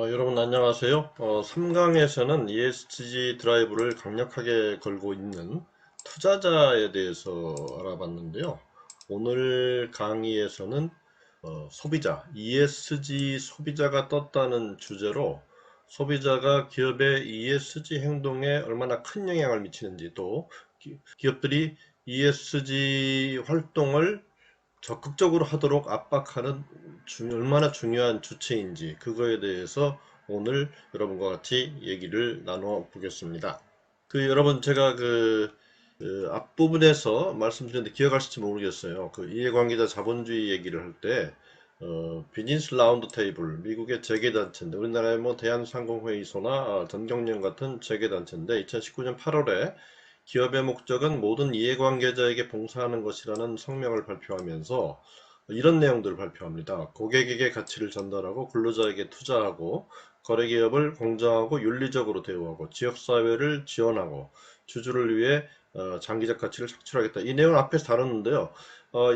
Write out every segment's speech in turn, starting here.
여러분 안녕하세요. 3강에서는 ESG 드라이브를 강력하게 걸고 있는 투자자에 대해서 알아봤는데요. 오늘 강의에서는 소비자, ESG 소비자가 떴다는 주제로 소비자가 기업의 ESG 행동에 얼마나 큰 영향을 미치는지, 또 기업들이 ESG 활동을 적극적으로 하도록 압박하는 얼마나 중요한 주체인지, 그거에 대해서 오늘 여러분과 같이 얘기를 나눠 보겠습니다. 여러분, 제가 앞부분에서 말씀드렸는데 기억하실지 모르겠어요. 이해관계자 자본주의 얘기를 할 때 비즈니스 라운드 테이블, 미국의 재계단체인데, 우리나라의 뭐 대한상공회의소나 전경련 같은 재계단체인데, 2019년 8월에 기업의 목적은 모든 이해관계자에게 봉사하는 것이라는 성명을 발표하면서 이런 내용들을 발표합니다. 고객에게 가치를 전달하고 근로자에게 투자하고, 거래기업을 공정하고 윤리적으로 대우하고, 지역사회를 지원하고, 주주를 위해 장기적 가치를 창출하겠다. 이 내용을 앞에서 다뤘는데요.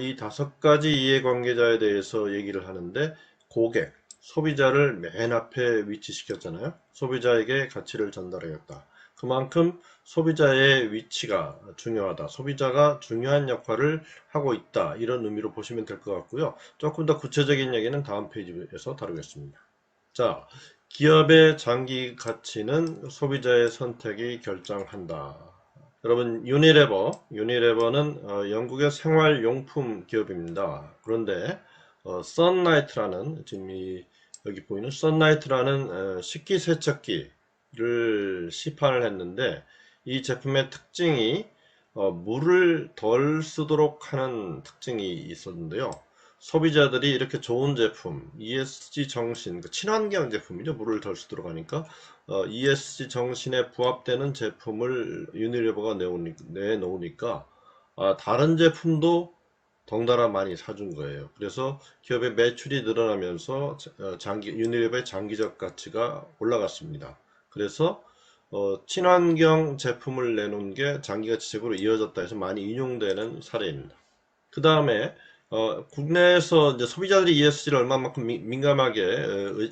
이 5가지 이해관계자에 대해서 얘기를 하는데, 고객, 소비자를 맨 앞에 위치시켰잖아요. 소비자에게 가치를 전달하겠다. 그만큼 소비자의 위치가 중요하다. 소비자가 중요한 역할을 하고 있다. 이런 의미로 보시면 될 것 같고요. 조금 더 구체적인 얘기는 다음 페이지에서 다루겠습니다. 자, 기업의 장기 가치는 소비자의 선택이 결정한다. 여러분, 유니레버는 영국의 생활용품 기업입니다. 그런데 선라이트라는, 지금 여기 보이는 선라이트라는 식기세척기를 시판을 했는데, 이 제품의 특징이 물을 덜 쓰도록 하는 특징이 있었는데요. 소비자들이 이렇게 좋은 제품, ESG 정신, 친환경 제품이죠. 물을 덜 쓰도록 하니까 ESG 정신에 부합되는 제품을 유니리버가 내놓으니까 다른 제품도 덩달아 많이 사준 거예요. 그래서 기업의 매출이 늘어나면서 유니리버의 장기적 가치가 올라갔습니다. 그래서 친환경 제품을 내놓은 게 장기가치적으로 이어졌다 해서 많이 인용되는 사례입니다. 그 다음에 국내에서 이제 소비자들이 ESG를 얼마만큼 민감하게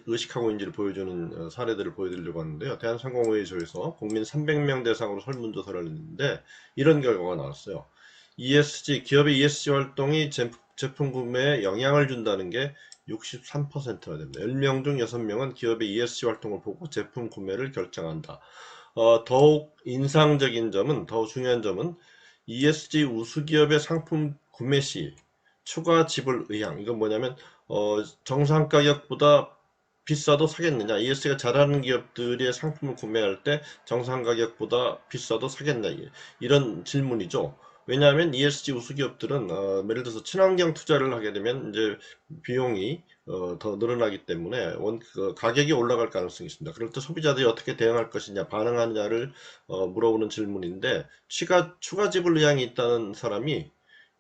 의식하고 있는지를 보여주는 사례들을 보여드리려고 하는데요. 대한상공회의소에서 국민 300명 대상으로 설문조사를 했는데 이런 결과가 나왔어요. 기업의 ESG 활동이 제품 구매에 영향을 준다는 게 63%가 됩니다. 10명 중 6명은 기업의 ESG 활동을 보고 제품 구매를 결정한다. 더욱 중요한 점은 ESG 우수기업의 상품 구매 시 추가 지불 의향. 이건 뭐냐면 정상 가격보다 비싸도 사겠느냐. ESG가 잘하는 기업들의 상품을 구매할 때 정상 가격보다 비싸도 사겠냐. 이런 질문이죠. 왜냐하면 ESG 우수기업들은 예를 들어서 친환경 투자를 하게 되면 이제 비용이 더 늘어나기 때문에 가격이 올라갈 가능성이 있습니다. 그럴 때 소비자들이 어떻게 대응할 것이냐, 반응하느냐를 물어보는 질문인데, 추가 지불 의향이 있다는 사람이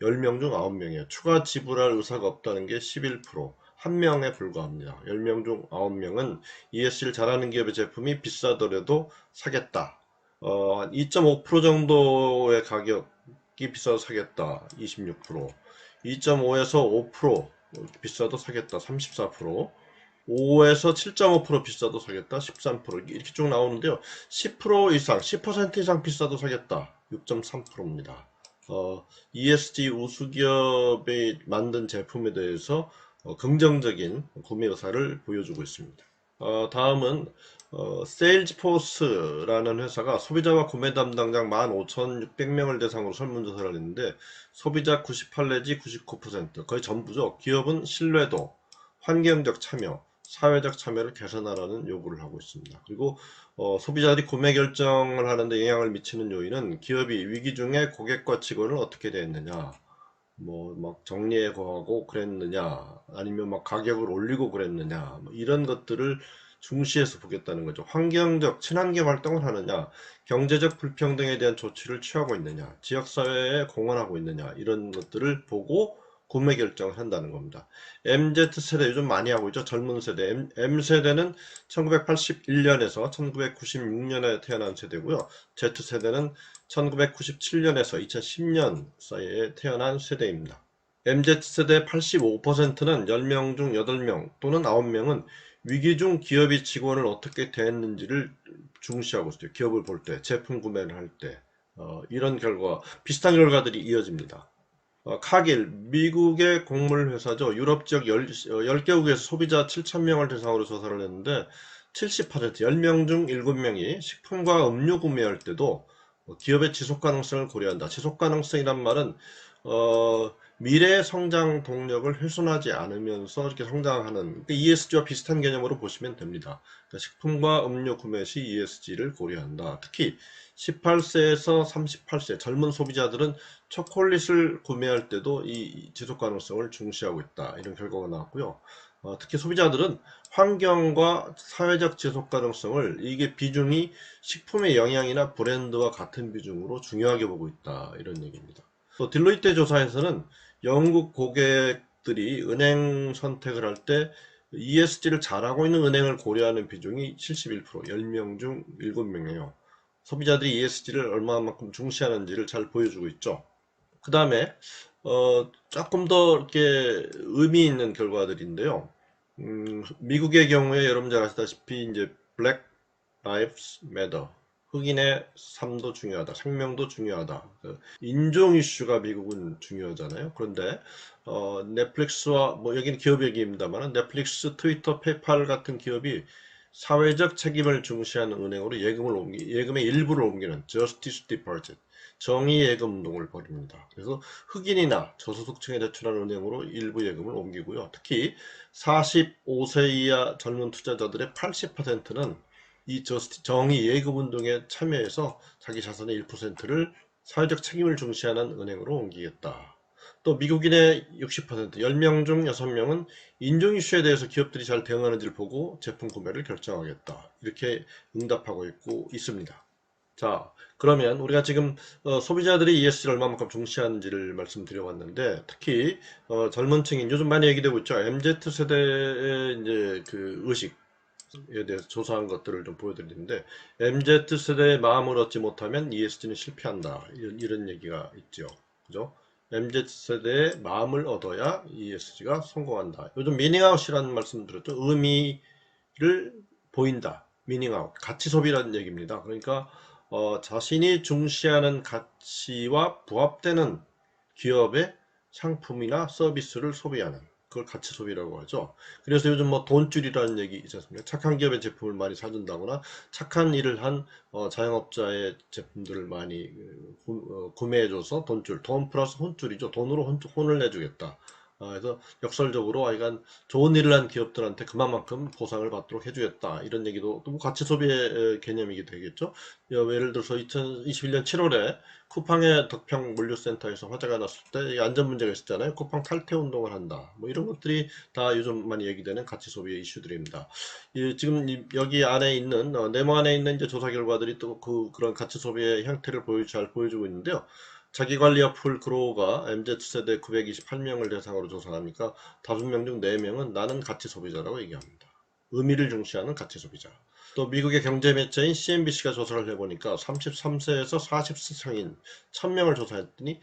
10명 중 9명이에요. 추가 지불할 의사가 없다는 게 11%, 1명에 불과합니다. 10명 중 9명은 ESG를 잘하는 기업의 제품이 비싸더라도 사겠다. 2.5% 정도의 가격이 비싸도 사겠다. 26%. 2.5에서 5% 비싸도 사겠다. 34%. 5에서 7.5% 비싸도 사겠다. 13%. 이렇게 쭉 나오는데요. 10% 이상, 10% 이상 비싸도 사겠다. 6.3%입니다. ESG 우수기업이 만든 제품에 대해서 긍정적인 구매 의사를 보여주고 있습니다. 다음은 세일즈포스라는 회사가 소비자와 구매 담당자 15,600명을 대상으로 설문조사를 했는데, 소비자 98 내지 99%, 거의 전부죠. 기업은 신뢰도, 환경적 참여, 사회적 참여를 개선하라는 요구를 하고 있습니다. 그리고 소비자들이 구매 결정을 하는데 영향을 미치는 요인은 기업이 위기 중에 고객과 직원을 어떻게 대했느냐, 뭐 막 정리해 가고 그랬느냐, 아니면 막 가격을 올리고 그랬느냐, 뭐 이런 것들을 중시해서 보겠다는 거죠. 친환경 활동을 하느냐, 경제적 불평등에 대한 조치를 취하고 있느냐, 지역사회에 공헌하고 있느냐, 이런 것들을 보고 구매 결정을 한다는 겁니다. MZ세대 요즘 많이 하고 있죠. 젊은 세대. M세대는 1981년에서 1996년에 태어난 세대고요. Z세대는 1997년에서 2010년 사이에 태어난 세대입니다. MZ세대 85%는 10명 중 8명 또는 9명은 위기 중 기업이 직원을 어떻게 대했는지를 중시하고 있어요. 기업을 볼 때, 제품 구매를 할 때. 이런 결과, 비슷한 결과들이 이어집니다. 카길, 미국의 곡물 회사죠. 유럽 지역 10개국에서 소비자 7,000명을 대상으로 조사를 했는데 70%, 10명 중 7명이 식품과 음료 구매할 때도 기업의 지속 가능성을 고려한다. 지속 가능성이란 말은 미래 성장 동력을 훼손하지 않으면서 이렇게 성장하는 ESG와 비슷한 개념으로 보시면 됩니다. 그러니까 식품과 음료 구매 시 ESG를 고려한다. 특히 18세에서 38세 젊은 소비자들은 초콜릿을 구매할 때도 이 지속 가능성을 중시하고 있다. 이런 결과가 나왔고요. 특히 소비자들은 환경과 사회적 지속 가능성을 이게 비중이 식품의 영양이나 브랜드와 같은 비중으로 중요하게 보고 있다. 이런 얘기입니다. 또 딜로이트 조사에서는 영국 고객들이 은행 선택을 할 때 ESG를 잘하고 있는 은행을 고려하는 비중이 71%, 10명 중 7명이에요. 소비자들이 ESG를 얼마만큼 중시하는지를 잘 보여주고 있죠. 그 다음에 조금 더 이렇게 의미 있는 결과들인데요. 미국의 경우에 여러분 잘 아시다시피 이제 Black Lives Matter, 흑인의 삶도 중요하다, 생명도 중요하다. 인종 이슈가 미국은 중요하잖아요. 그런데 넷플릭스와 뭐 여기는 기업 얘기입니다만 넷플릭스, 트위터, 페이팔 같은 기업이 사회적 책임을 중시하는 은행으로 예금의 일부를 옮기는 Justice Department, 정의예금 운동을 벌입니다. 그래서 흑인이나 저소득층에 대출하는 은행으로 일부 예금을 옮기고요. 특히 45세 이하 젊은 투자자들의 80%는 이 정의 예금 운동에 참여해서 자기 자산의 1%를 사회적 책임을 중시하는 은행으로 옮기겠다. 또 미국인의 60%, 10명 중 6명은 인종 이슈에 대해서 기업들이 잘 대응하는지를 보고 제품 구매를 결정하겠다. 이렇게 응답하고 있습니다. 자, 그러면 우리가 지금 소비자들이 ESG를 얼마만큼 중시하는지를 말씀드려봤는데 특히 젊은 층인 요즘 많이 얘기되고 있죠. MZ 세대의 이제 그 의식에 대해서 조사한 것들을 좀 보여드리는데 MZ 세대의 마음을 얻지 못하면 ESG는 실패한다. 이런 얘기가 있죠. 그죠? MZ 세대의 마음을 얻어야 ESG가 성공한다. 요즘 미닝아웃이라는 말씀 드렸죠. 의미를 보인다. 미닝아웃. 가치 소비라는 얘기입니다. 그러니까 자신이 중시하는 가치와 부합되는 기업의 상품이나 서비스를 소비하는 그걸 가치 소비라고 하죠. 그래서 요즘 뭐 돈줄이라는 얘기 있지 않습니까? 착한 기업의 제품을 많이 사준다거나 착한 일을 한 자영업자의 제품들을 많이 구매해줘서 돈줄, 돈 플러스 혼줄이죠. 돈으로 혼을 내주겠다. 그래서 역설적으로 이건 좋은 일을 한 기업들한테 그만큼 보상을 받도록 해주겠다. 이런 얘기도 또 가치 소비의 개념이게 되겠죠. 예를 들어서 2021년 7월에 쿠팡의 덕평 물류센터에서 화재가 났을 때 안전 문제가 있었잖아요. 쿠팡 탈퇴 운동을 한다. 뭐 이런 것들이 다 요즘 많이 얘기되는 가치 소비의 이슈들입니다. 지금 여기 안에 있는 네모 안에 있는 이제 조사 결과들이 또 그런 가치 소비의 형태를 잘 보여주고 있는데요. 자기관리 어플 그로우가 MZ세대 928명을 대상으로 조사하니까 5명 중 4명은 나는 가치 소비자라고 얘기합니다. 의미를 중시하는 가치 소비자. 또 미국의 경제 매체인 CNBC가 조사를 해보니까 33세에서 40세 상인 1000명을 조사했더니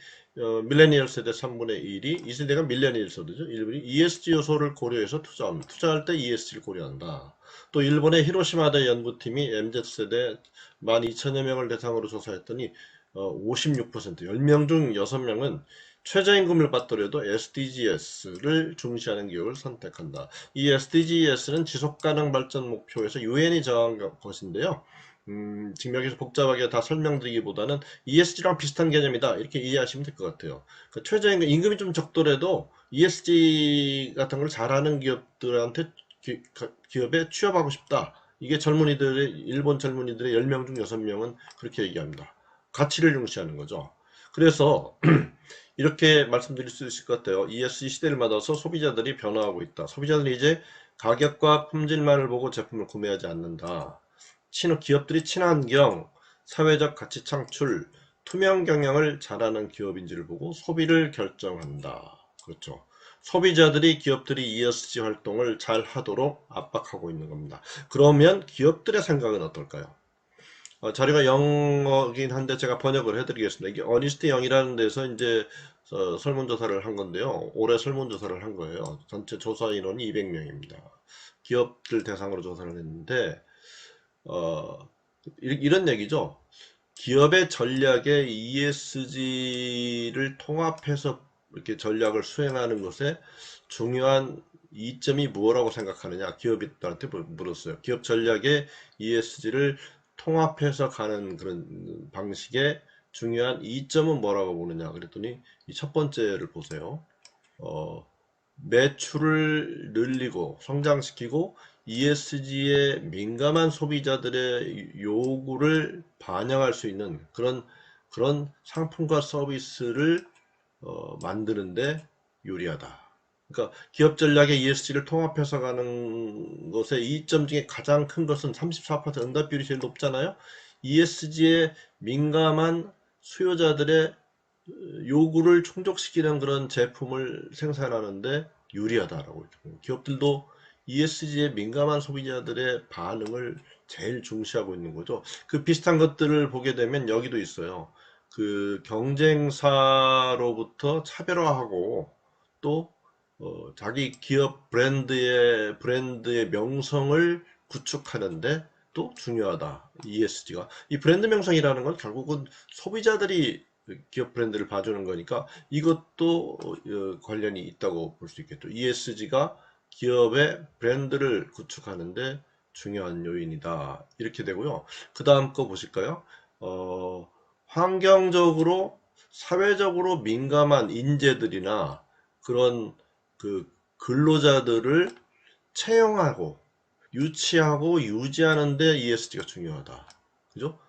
밀레니얼 세대 3분의 1이 이 세대가 밀레니얼 세대죠. 일본이 ESG 요소를 고려해서 투자합니다. 투자할 때 ESG를 고려한다. 또 일본의 히로시마대 연구팀이 MZ세대 12,000여 명을 대상으로 조사했더니 56%, 10명 중 6명은 최저임금을 받더라도 SDGs를 중시하는 기업을 선택한다. 이 SDGs는 지속가능 발전 목표에서 유엔이 정한 것인데요. 지금 여기서 복잡하게 다 설명드리기보다는 ESG랑 비슷한 개념이다. 이렇게 이해하시면 될 것 같아요. 그러니까 최저임금, 임금이 좀 적더라도 ESG 같은 걸 잘하는 기업들한테 기업에 취업하고 싶다. 이게 일본 젊은이들의 10명 중 6명은 그렇게 얘기합니다. 가치를 중시하는 거죠. 그래서 이렇게 말씀드릴 수 있을 것 같아요. ESG 시대를 맞아서 소비자들이 변화하고 있다. 소비자들이 이제 가격과 품질만을 보고 제품을 구매하지 않는다. 기업들이 친환경, 사회적 가치 창출, 투명 경영을 잘하는 기업인지를 보고 소비를 결정한다. 그렇죠. 소비자들이 기업들이 ESG 활동을 잘 하도록 압박하고 있는 겁니다. 그러면 기업들의 생각은 어떨까요? 자료가 영어긴 한데 제가 번역을 해드리겠습니다. 이게 어니스트 영이라는 데서 이제 설문조사를 한 건데요. 올해 설문조사를 한 거예요. 전체 조사 인원이 200명입니다. 기업들 대상으로 조사를 했는데 이런 얘기죠. 기업의 전략에 ESG를 통합해서 이렇게 전략을 수행하는 것에 중요한 이점이 뭐라고 생각하느냐 기업들한테 물었어요. 기업 전략에 ESG를 통합해서 가는 그런 방식의 중요한 이점은 뭐라고 보느냐 그랬더니 이 첫 번째를 보세요. 매출을 늘리고 성장시키고 ESG에 민감한 소비자들의 요구를 반영할 수 있는 그런 상품과 서비스를 만드는데 유리하다. 그러니까 기업 전략의 ESG를 통합해서 가는 것의 이점 중에 가장 큰 것은 34% 응답 비율이 제일 높잖아요. ESG에 민감한 수요자들의 요구를 충족시키는 그런 제품을 생산하는데 유리하다라고 했죠. 기업들도 ESG에 민감한 소비자들의 반응을 제일 중시하고 있는 거죠. 그 비슷한 것들을 보게 되면 여기도 있어요. 그 경쟁사로부터 차별화하고 또 자기 기업 브랜드의 명성을 구축하는데 또 중요하다. ESG가. 이 브랜드 명성이라는 건 결국은 소비자들이 기업 브랜드를 봐주는 거니까 이것도 관련이 있다고 볼 수 있겠죠. ESG가 기업의 브랜드를 구축하는데 중요한 요인이다. 이렇게 되고요. 그 다음 거 보실까요? 환경적으로 사회적으로 민감한 인재들이나 그런 그 근로자들을 채용하고 유치하고 유지하는데 ESG가 중요하다. 그죠?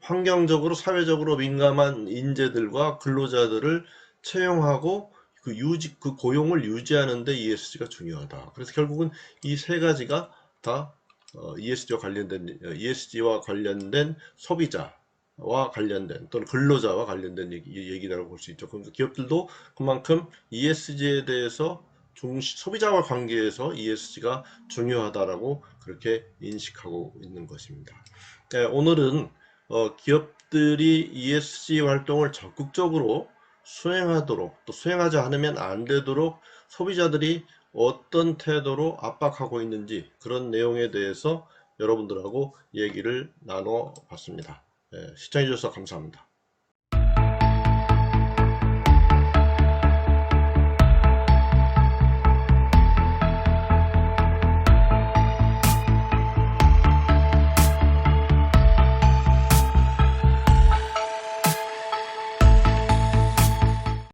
환경적으로 사회적으로 민감한 인재들과 근로자들을 채용하고 그 고용을 유지하는데 ESG가 중요하다. 그래서 결국은 이 세 가지가 다 ESG와 관련된 소비자와 관련된 또는 근로자와 관련된 얘기라고 볼 수 있죠. 그러니까 기업들도 그만큼 ESG에 대해서 소비자와 관계에서 ESG가 중요하다라고 그렇게 인식하고 있는 것입니다. 네, 오늘은 기업들이 ESG 활동을 적극적으로 수행하도록 또 수행하지 않으면 안 되도록 소비자들이 어떤 태도로 압박하고 있는지 그런 내용에 대해서 여러분들하고 얘기를 나눠 봤습니다. 시청해 주셔서 감사합니다.